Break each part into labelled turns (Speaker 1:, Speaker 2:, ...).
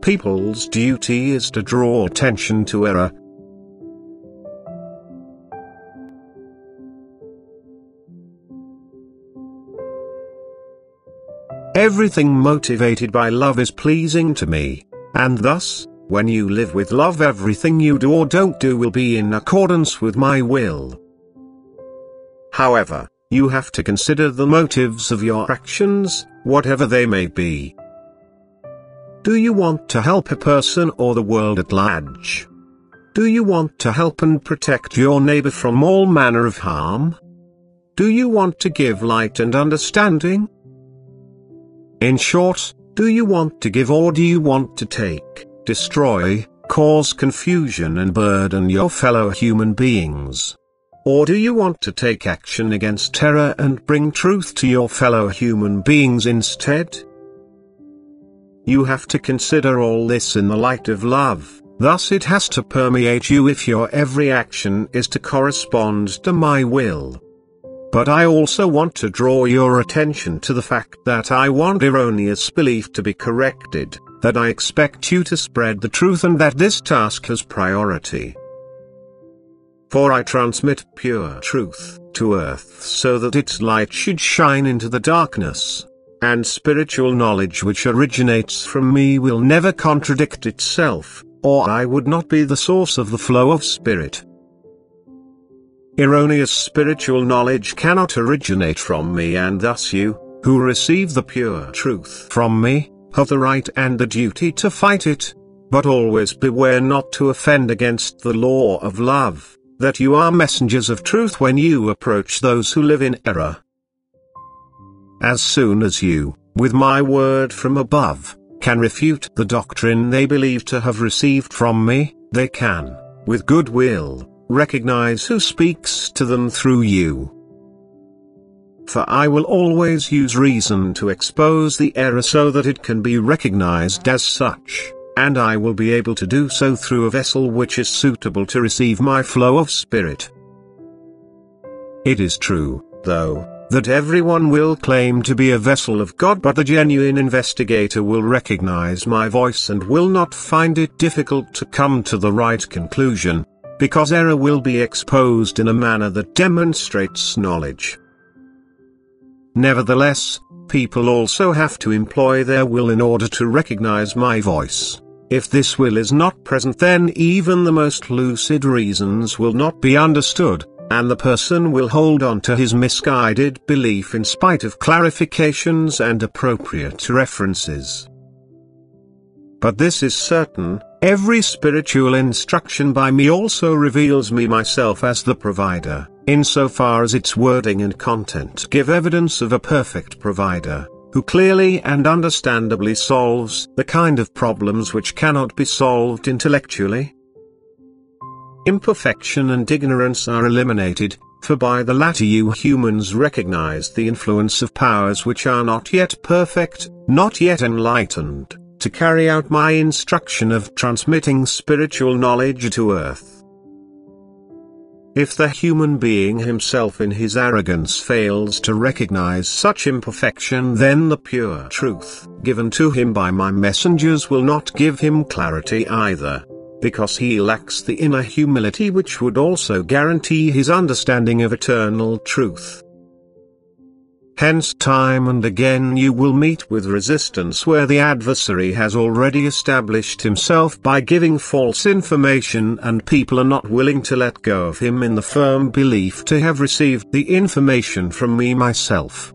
Speaker 1: people's duty is to draw attention to error. Everything motivated by love is pleasing to me, and thus, when you live with love, everything you do or don't do will be in accordance with my will. However, you have to consider the motives of your actions, whatever they may be. Do you want to help a person or the world at large? Do you want to help and protect your neighbor from all manner of harm? Do you want to give light and understanding? In short, do you want to give or do you want to take, destroy, cause confusion and burden your fellow human beings? Or do you want to take action against terror and bring truth to your fellow human beings instead? You have to consider all this in the light of love, thus it has to permeate you if your every action is to correspond to my will. But I also want to draw your attention to the fact that I want erroneous belief to be corrected, that I expect you to spread the truth and that this task has priority. For I transmit pure truth to earth so that its light should shine into the darkness, and spiritual knowledge which originates from me will never contradict itself, or I would not be the source of the flow of spirit. Erroneous spiritual knowledge cannot originate from me, and thus you, who receive the pure truth from me, have the right and the duty to fight it, but always beware not to offend against the law of love, that you are messengers of truth when you approach those who live in error. As soon as you, with my word from above, can refute the doctrine they believe to have received from me, they can, with good will, recognize who speaks to them through you. For I will always use reason to expose the error so that it can be recognized as such, and I will be able to do so through a vessel which is suitable to receive my flow of spirit. It is true, though, that everyone will claim to be a vessel of God, but the genuine investigator will recognize my voice and will not find it difficult to come to the right conclusion, because error will be exposed in a manner that demonstrates knowledge. Nevertheless, people also have to employ their will in order to recognize my voice. If this will is not present, then even the most lucid reasons will not be understood, and the person will hold on to his misguided belief in spite of clarifications and appropriate references. But this is certain, every spiritual instruction by me also reveals me myself as the provider, insofar as its wording and content give evidence of a perfect provider, who clearly and understandably solves the kind of problems which cannot be solved intellectually. Imperfection and ignorance are eliminated, for by the latter you humans recognize the influence of powers which are not yet perfect, not yet enlightened, to carry out my instruction of transmitting spiritual knowledge to earth. If the human being himself in his arrogance fails to recognize such imperfection, then the pure truth given to him by my messengers will not give him clarity either, because he lacks the inner humility which would also guarantee his understanding of eternal truth. Hence time and again you will meet with resistance where the adversary has already established himself by giving false information, and people are not willing to let go of him in the firm belief to have received the information from me myself.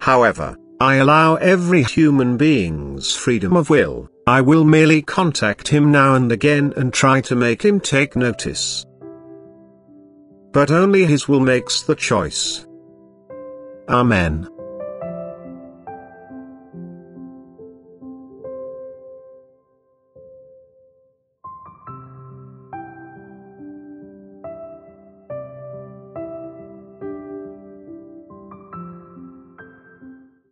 Speaker 1: However, I allow every human being's freedom of will. I will merely contact him now and again and try to make him take notice. But only his will makes the choice. Amen.